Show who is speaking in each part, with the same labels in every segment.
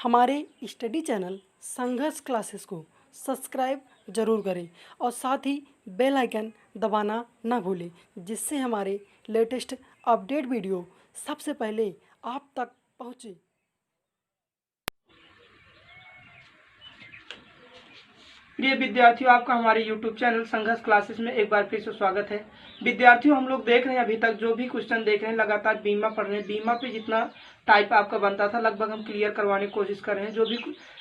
Speaker 1: हमारे study channel संघर्ष classes को सब्सक्राइब जरूर करें और साथ ही बेल आइकन दबाना ना भूलें, जिससे हमारे लेटेस्ट अपडेट वीडियो सबसे पहले आप तक पहुँचे।
Speaker 2: प्रिय विद्यार्थियों, आपका हमारे YouTube चैनल संघर्ष क्लासेस में एक बार फिर से स्वागत है। विद्यार्थियों, हम लोग देख रहे हैं अभी तक जो भी क्वेश्चन देख रहे हैं, लगातार बीमा पढ़ रहे हैं। बीमा पे जितना टाइप आपका बनता था लगभग हम क्लियर करवाने की कोशिश कर रहे हैं। जो भी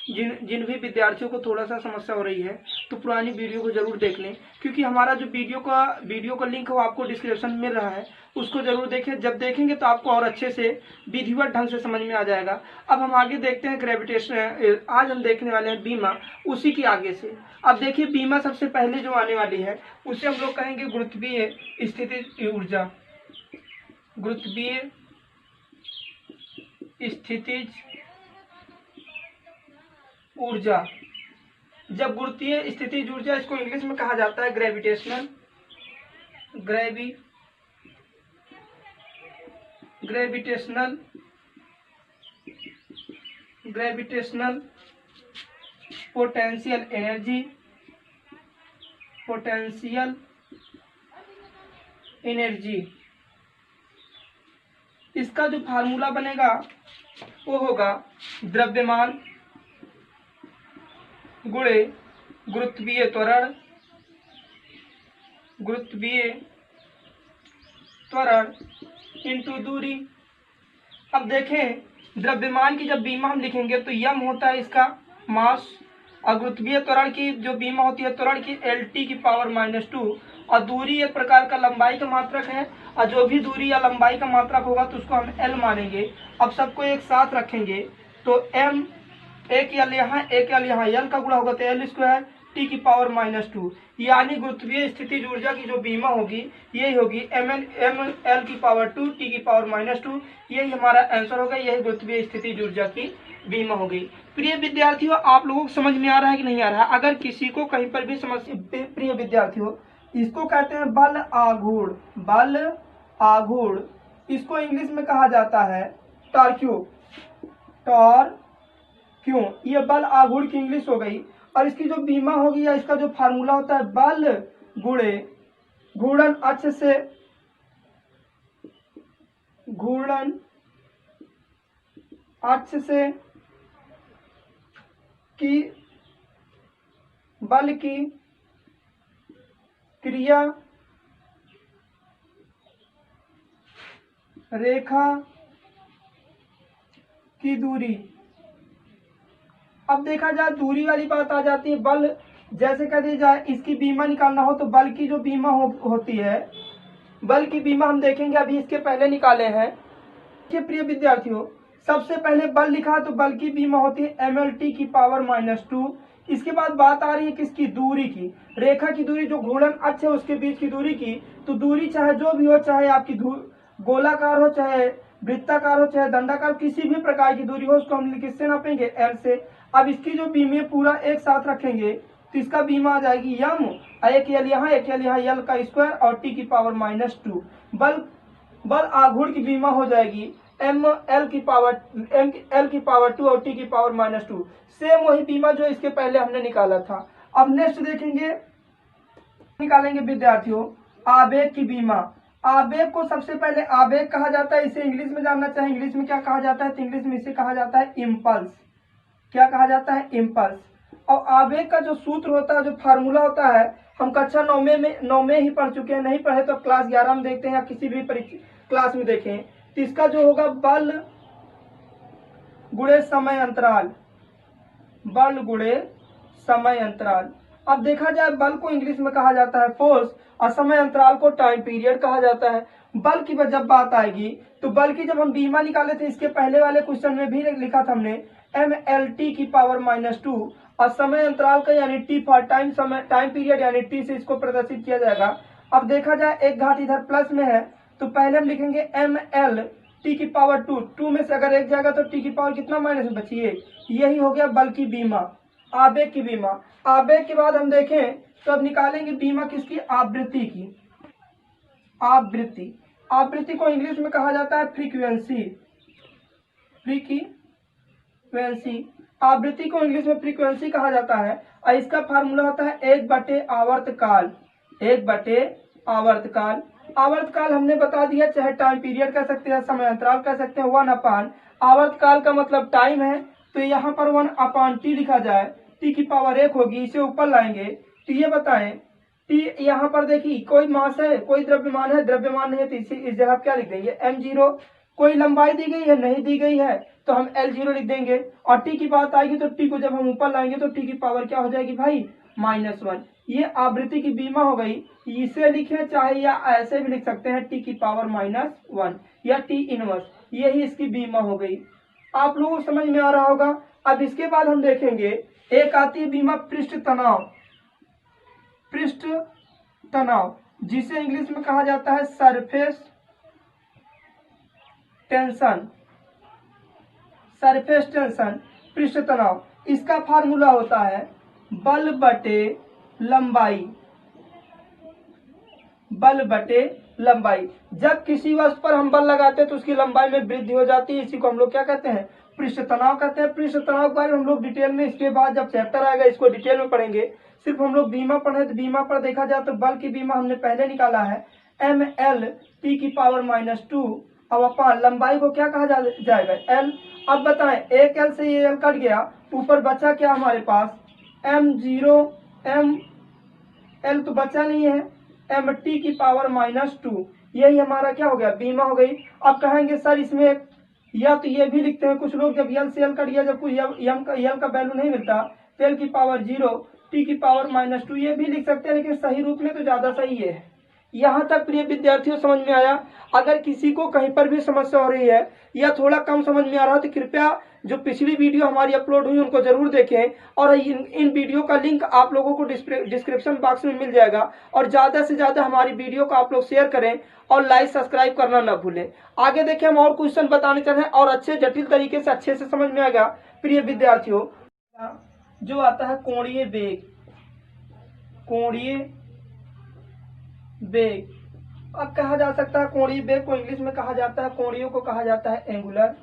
Speaker 2: जिन भी विद्यार्थियों को थोड़ा सा समस्या हो रही है तो पुरानी वीडियो को जरूर देख लें, क्योंकि हमारा जो वीडियो का लिंक है वो आपको डिस्क्रिप्शन में मिल रहा है, उसको जरूर देखें। जब देखेंगे तो आपको और अच्छे से विधिवत ढंग से समझ में आ जाएगा। अब हम आगे देखते हैं ग्रेविटेशन। आज हम देखने वाले हैं बीमा, उसी की आगे से। अब देखिए, बीमा सबसे पहले जो आने वाली है उसे हम लोग कहेंगे गुरुत्वीय स्थितिज ऊर्जा। गुरुत्वीय स्थितिज ऊर्जा। जब गुरुत्वीय स्थितिज ऊर्जा, इसको इंग्लिश में कहा जाता है ग्रेविटेशनल ग्रेविटेशनल पोटेंशियल एनर्जी। इसका जो फार्मूला बनेगा वो होगा द्रव्यमान गुणे गुरुत्वीय त्वरण इंटू दूरी। अब देखें, द्रव्यमान की जब बीमा हम लिखेंगे तो यम होता है इसका मास, और गुरुत्वीय त्वरण की जो बीमा होती है त्वरण की LT की पावर -2, और दूरी एक प्रकार का लंबाई का मात्रक है, और जो भी दूरी या लंबाई का मात्रक होगा तो उसको हम L मानेंगे। अब सबको एक साथ रखेंगे तो M, एक L यहाँ एक L यहाँ, L का गुणा होगा तो L² T की पावर -2, यानी गुरुत्वीय स्थितिज ऊर्जा की जो बीमा होगी यही होगी ML की पावर 2 T की पावर -2। यही हमारा आंसर होगा, यही गुरुत्वीय स्थितिज ऊर्जा की बीमा हो गई। प्रिय विद्यार्थियों, आप लोगों को समझ में आ रहा है कि नहीं आ रहा है? अगर किसी को कहीं पर भी समस्या, प्रिय विद्यार्थियों, इसको कहते हैं बल आघूर्ण। इसको इंग्लिश में कहा जाता है टॉर्क्यू। ये बल आघूर्ण की इंग्लिश हो गई। और इसकी जो बीमा होगी या इसका जो फार्मूला होता है बल गुणे घूर्णन अक्ष से कि बल की क्रिया रेखा की दूरी। अब देखा जाए दूरी वाली बात आ जाती है। बल जैसे कह दी जाए इसकी बीमा निकालना हो तो बल की जो बीमा होती है, बल की बीमा हम देखेंगे, अभी इसके पहले निकाले हैं। प्रिय विद्यार्थियों, सबसे पहले बल लिखा तो बल की बीमा होती है MLT की पावर -2। इसके बाद बात आ रही है किसकी? दूरी की, रेखा की दूरी, जो घूर्णन अक्ष है उसके बीच की दूरी की। तो दूरी चाहे जो भी हो, चाहे आपकी गोलाकार हो, चाहे वृत्ताकार हो, चाहे दंडाकार, किसी भी प्रकार की दूरी हो, उसको हम किससे नापेंगे? L से। अब इसकी जो बीमे पूरा एक साथ रखेंगे तो इसका बीमा आ जाएगी यम, एक L यहाँ एक L यहाँ, L का स्क्वायर और T की पावर -2। बल आघूर्ण की बीमा हो जाएगी L की पावर 2 और T की पावर -2। सेम वही बीमा जो इसके पहले हमने निकाला था। अब नेक्स्ट देखेंगे, निकालेंगे विद्यार्थियों आवेग की बीमा। आवेग को सबसे पहले आवेग कहा जाता है, इसे इंग्लिश में जानना चाहे इंग्लिश में क्या कहा जाता है, तो इंग्लिश में इसे कहा जाता है इम्पल्स। क्या कहा जाता है? इम्पल्स। और आवेग का जो सूत्र होता है, जो फार्मूला होता है, हम कक्षा 9 में ही पढ़ चुके हैं। नहीं पढ़े तो क्लास 11 में देखते हैं या किसी भी क्लास में देखें। तो इसका जो होगा बल गुणे समय अंतराल। अब देखा जाए बल को इंग्लिश में कहा जाता है फोर्स, और समय अंतराल को टाइम पीरियड कहा जाता है। बल की जब बात आएगी तो बल की जब हम बीमा निकाले थे, इसके पहले वाले क्वेश्चन में भी लिखा था हमने MLT की पावर -2, और समय अंतराल का यानी T फॉर टाइम पीरियड यानी T से इसको प्रदर्शित किया जाएगा। अब देखा जाए एक घात इधर प्लस में है तो पहले हम लिखेंगे MLT की पावर 2 में से अगर एक जाएगा तो T की पावर कितना माइनस में बची है। यही हो गया बल की बीमा, आवेग की बीमा। आवेग के बाद हम देखें तो अब निकालेंगे बीमा किसकी? आवृत्ति की। आवृत्ति को इंग्लिश में कहा जाता है फ्रीक्वेंसी। आवृत्ति को इंग्लिश में फ्रीक्वेंसी कहा जाता है और इसका फार्मूला होता है 1/आवर्तकाल। 1/आवर्तकाल। आवर्तकाल हमने बता दिया, चाहे टाइम पीरियड कह सकते हैं, समय अंतराल कह सकते हैं। 1/, आवर्तकाल का मतलब टाइम है, तो यहाँ पर 1/t लिखा जाए, टी की पावर 1 होगी, इसे ऊपर लाएंगे तो ये बताएं टी। यहाँ पर देखिए कोई मास है, कोई द्रव्यमान है, द्रव्यमान नहीं है तो इस जगह क्या लिख देंगे m0। कोई लंबाई दी गई है, नहीं दी गई है तो हम L0 लिख देंगे। और टी की बात आएगी तो टी को जब हम ऊपर लाएंगे तो टी की पावर क्या हो जाएगी भाई, -1। ये आवृत्ति की बीमा हो गई। इसे लिखें चाहे या ऐसे भी लिख सकते हैं, टी की पावर -1 या टी इनवर्स, यही इसकी बीमा हो गई। आप लोगों को समझ में आ रहा होगा। अब इसके बाद हम देखेंगे एक आती है बीमा पृष्ठ तनाव। पृष्ठ तनाव जिसे इंग्लिश में कहा जाता है सरफेस टेंशन। सरफेस टेंशन, पृष्ठ तनाव, इसका फार्मूला होता है बल बटे लंबाई। बल बटे लंबाई। जब किसी वस्तु पर हम बल लगाते हैं तो उसकी लंबाई में वृद्धि हो जाती है, इसी को हम लोग क्या कहते हैं, पृष्ठ तनाव कहते हैं। पृष्ठ तनाव के बारे में हम लोग डिटेल में इसके बाद जब चैप्टर आएगा इसको डिटेल में पढ़ेंगे। सिर्फ हम लोग बीमा पढ़े तो बीमा पर देखा जाए तो बल की बीमा हमने पहले निकाला है ml टी की पावर -2। अब अपन लंबाई को क्या कहा जाएगा, l। अब बताएं एक l से ये l कट गया, ऊपर बचा क्या हमारे पास m0। m l तो बचा नहीं है, mt की पावर -2, यही हमारा क्या हो गया, बीमा हो गई। अब कहेंगे सर इसमें या तो ये भी लिखते हैं कुछ लोग, जब यल से यल कट गया, जब कुछ यल का वैल्यू नहीं मिलता तो l की पावर 0 टी की पावर -2 ये भी लिख सकते हैं, लेकिन सही रूप में तो ज्यादा सही है। यहाँ तक प्रिय विद्यार्थियों समझ में आया। अगर किसी को कहीं पर भी समस्या हो रही है या थोड़ा कम समझ में आ रहा है तो कृपया जो पिछली वीडियो हमारी अपलोड हुई उनको जरूर देखें, और इन वीडियो का लिंक आप लोगों को डिस्क्रिप्शन बॉक्स में मिल जाएगा। और ज्यादा से ज्यादा हमारी वीडियो को आप लोग शेयर करें और लाइक सब्सक्राइब करना न भूलें। आगे देखें हम और क्वेश्चन बताने चल रहे हैं और अच्छे जटिल तरीके से अच्छे से समझ में आएगा प्रिय विद्यार्थियों। जो आता है कोणीय वेग। कोणीय वेग, अब कहा जा सकता है कोणीय वेग को इंग्लिश में कहा जाता है, कोणीय को कहा जाता है एंगुलर,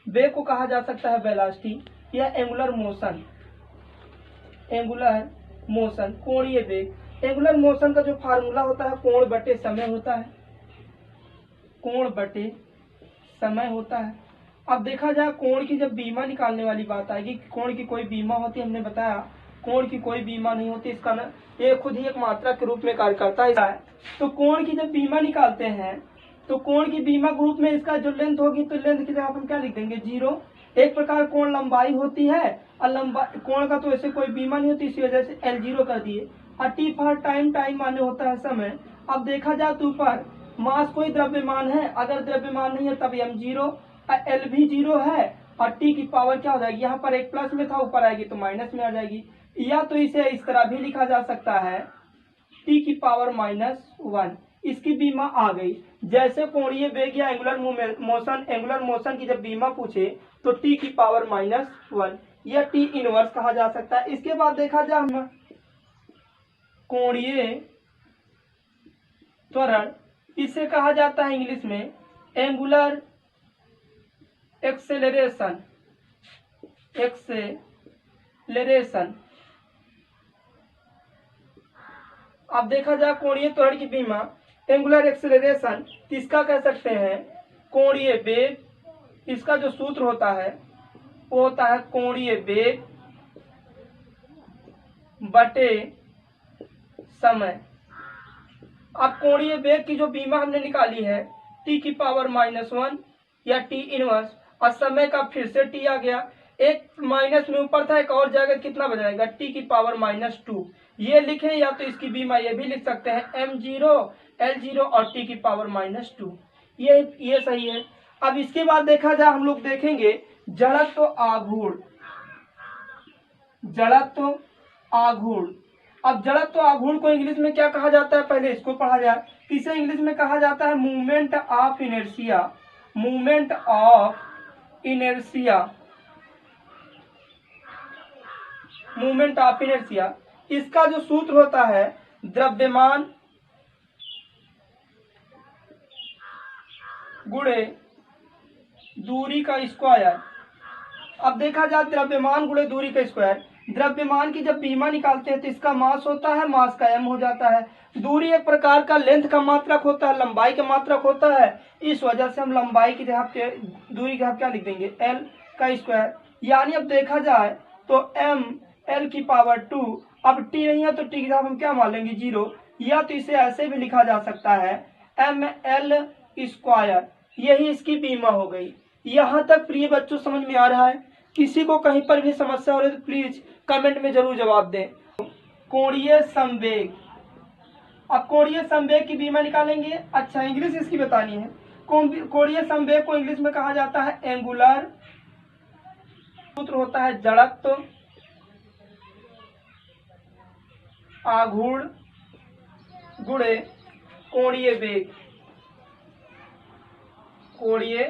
Speaker 2: वेग को कहा जा सकता है वेलोसिटी या एंगुलर मोशन। एंगुलर मोशन, कोणीय वेग। एंगुलर मोशन का जो फार्मूला होता है कोण बटे समय होता है। कोण बटे समय होता है। अब देखा जाए कोण की जब बीमा निकालने वाली बात आएगी, कोण की कोई बीमा होती है, हमने बताया कोण की कोई बीमा नहीं होती, इसका ना ये खुद ही एक मात्रा के रूप में कार्य करता है। तो कोण की जब बीमा निकालते हैं तो कोण की बीमा ग्रुप में इसका जो लेंथ होगी तो लेंथ की जगह हम क्या लिख देंगे, 0। एक प्रकार कोण लंबाई होती है और लंबाई कोण का तो ऐसे कोई बीमा नहीं होती, इसी वजह से L0 कर दिए। और टी फॉर टाइम, टाइम माने होता है समय। अब देखा जाए तो ऊपर मास कोई द्रव्यमान है, अगर द्रव्यमान नहीं है तब m0, L भी 0 है और टी की पावर क्या हो जाएगी, यहाँ पर एक प्लस में था ऊपर आएगी तो माइनस में आ जाएगी। या तो इसे इस तरह भी लिखा जा सकता है टी की पावर -1, इसकी बीमा आ गई। जैसे कोणीय वेग या एंगुलर मोशन, एंगुलर मोशन की जब बीमा पूछे तो टी की पावर -1 या टी इनवर्स कहा जा सकता है। इसके बाद देखा जाए हम कोणीय त्वरण, इसे कहा जाता है इंग्लिश में एंगुलर एक्सेलरेशन। एक्सेलरेशन। अब देखा जाए कोणीय त्वरण की बीमा एंगुलर एक्सेलरेशन, किसका कह सकते हैं, कोणीय वेग। इसका जो सूत्र होता है वो होता है कोणीय वेग बटे समय। अब कोणीय वेग की जो बीमा हमने निकाली है टी की पावर -1 या टी इनवर्स, और समय का फिर से टी आ गया, एक माइनस में ऊपर था एक और जाएगा, कितना बजाएगा, टी की पावर -2 ये लिखें, या तो इसकी बीमा ये भी लिख सकते हैं m0 L0 और टी की पावर -2, ये सही है। अब इसके बाद देखा जाए हम लोग देखेंगे जड़त्व आघूर्ण। जड़त्व आघूर्ण। अब जड़त्व आघूर्ण को इंग्लिश में क्या कहा जाता है, पहले इसको पढ़ा जाए। इसे इंग्लिश में कहा जाता है movement of inertia. Movement of inertia. Movement of inertia, इसका जो सूत्र होता है द्रव्यमान गुणे दूरी का स्क्वायर अब देखा जाए द्रव्यमान गुणे दूरी का स्क्वायर। द्रव्यमान की जब बीमा निकालते हैं तो इसका मास होता है, मास का m हो जाता है। दूरी एक प्रकार का लेंथ का मात्रक होता है, लंबाई का मात्रक होता है। इस वजह से हम लंबाई की जगह पे दूरी की जगह क्या लिख देंगे, l का स्क्वायर। यानी अब देखा जाए तो m l की पावर 2, अब t नहीं है तो t की जगह हम क्या मान लेंगे, 0। या तो इसे ऐसे भी लिखा जा सकता है m l स्क्वायर, यही इसकी बीमा हो गई। यहाँ तक प्रिय बच्चों समझ में आ रहा है? किसी को कहीं पर भी समस्या हो रही है तो प्लीज कमेंट में जरूर जवाब दें। कोणीय संवेग, अब कोणीय संवेग की बीमा निकालेंगे। अच्छा, इंग्लिश इसकी बतानी है। कोणीय संवेग को इंग्लिश में कहा जाता है एंगुलर, सूत्र होता है जड़त्व आघूर्ण गुणे कोणीय वेग। कोणीय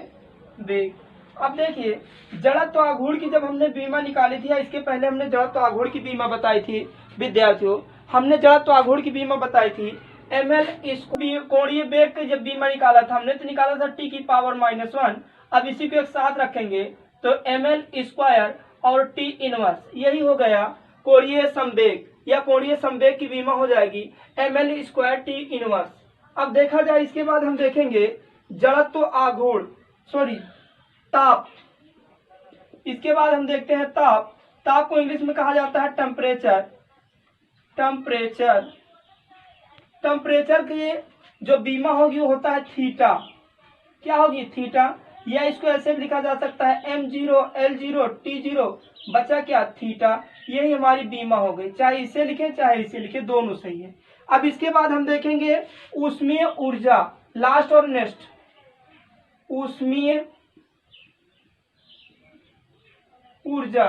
Speaker 2: वेग, अब देखिए जड़त्व आघूर्ण की जब हमने बीमा निकाली थी, या इसके पहले हमने जड़त्व आघूर्ण की बीमा बताई थी विद्यार्थियों, हमने जड़त्व आघूर्ण की बीमा बताई थी ml। इसको कोणीय वेग की जब बीमा निकाला था हमने तो निकाला था t की पावर -1। अब इसी को एक साथ रखेंगे तो ml स्क्वायर और t इनवर्स, यही हो गया कोणीय संवेग, या कोणीय संवेग की बीमा हो जाएगी ml स्क्वायर t इनवर्स। अब देखा जाए इसके बाद हम देखेंगे जड़त्व आघूर्ण, सॉरी ताप। इसके बाद हम देखते हैं ताप। ताप को इंग्लिश में कहा जाता है टेम्परेचर। टेम्परेचर, टेम्परेचर की जो बीमा होगी वो होता है थीटा। क्या होगी, थीटा। या इसको ऐसे भी लिखा जा सकता है m0 l0 t0, बचा क्या, थीटा। यही हमारी बीमा हो गई, चाहे इसे लिखे चाहे इसे लिखे, दोनों सही है। अब इसके बाद हम देखेंगे ऊष्मीय ऊर्जा, लास्ट और नेक्स्ट। ऊष्मीय ऊर्जा,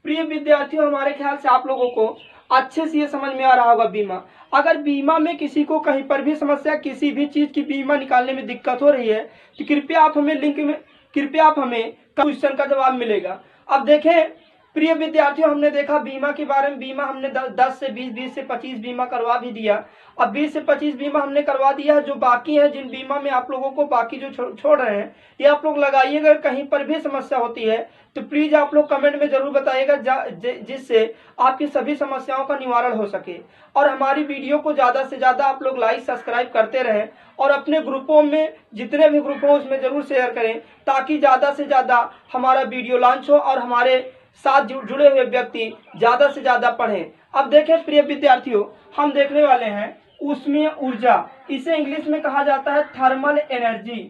Speaker 2: प्रिय विद्यार्थियों हमारे ख्याल से आप लोगों को अच्छे से ये समझ में आ रहा होगा बीमा। अगर बीमा में किसी को कहीं पर भी समस्या, किसी भी चीज की बीमा निकालने में दिक्कत हो रही है तो कृपया आप हमें लिंक में, कृपया आप हमें क्वेश्चन का जवाब मिलेगा। अब देखें प्रिय विद्यार्थियों, हमने देखा बीमा के बारे में। बीमा हमने 10 से 20, 20 से 25 बीमा करवा भी दिया। अब 20 से 25 बीमा हमने करवा दिया है। जो बाकी है, जिन बीमा में आप लोगों को बाकी जो छोड़ रहे हैं, ये आप लोग लगाइएगा। अगर कहीं पर भी समस्या होती है तो प्लीज आप लोग कमेंट में जरूर बताइएगा, जिससे आपकी सभी समस्याओं का निवारण हो सके। और हमारी वीडियो को ज्यादा से ज्यादा आप लोग लाइक सब्सक्राइब करते रहें, और अपने ग्रुपों में, जितने भी ग्रुप हो उसमें जरूर शेयर करें, ताकि ज्यादा से ज्यादा हमारा वीडियो लॉन्च हो और हमारे साथ जुड़े हुए व्यक्ति ज्यादा से ज्यादा पढ़ें। अब देखें प्रिय विद्यार्थियों, हम देखने वाले हैं ऊष्मीय ऊर्जा। इसे इंग्लिश में कहा जाता है थर्मल एनर्जी।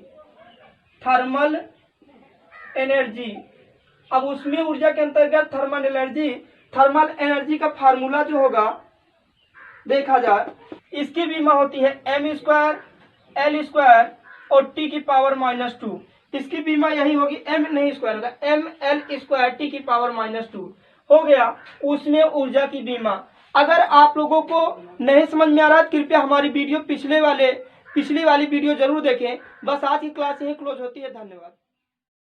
Speaker 2: थर्मल एनर्जी, अब ऊष्मीय ऊर्जा के अंतर्गत थर्मल एनर्जी, थर्मल एनर्जी का फार्मूला जो होगा देखा जाए, इसकी बीमा होती है m स्क्वायर l स्क्वायर और t की पावर -2। इसकी बीमा यही होगी, m नहीं स्क्वायर होगा, ml स्क्वायर t की पावर -2 हो गया ऊष्मीय ऊर्जा की बीमा। अगर आप लोगों को नहीं समझ में आ रहा है कृपया हमारी वीडियो पिछली वाली वीडियो जरूर देखें। बस आज की क्लास यही क्लोज होती है। धन्यवाद।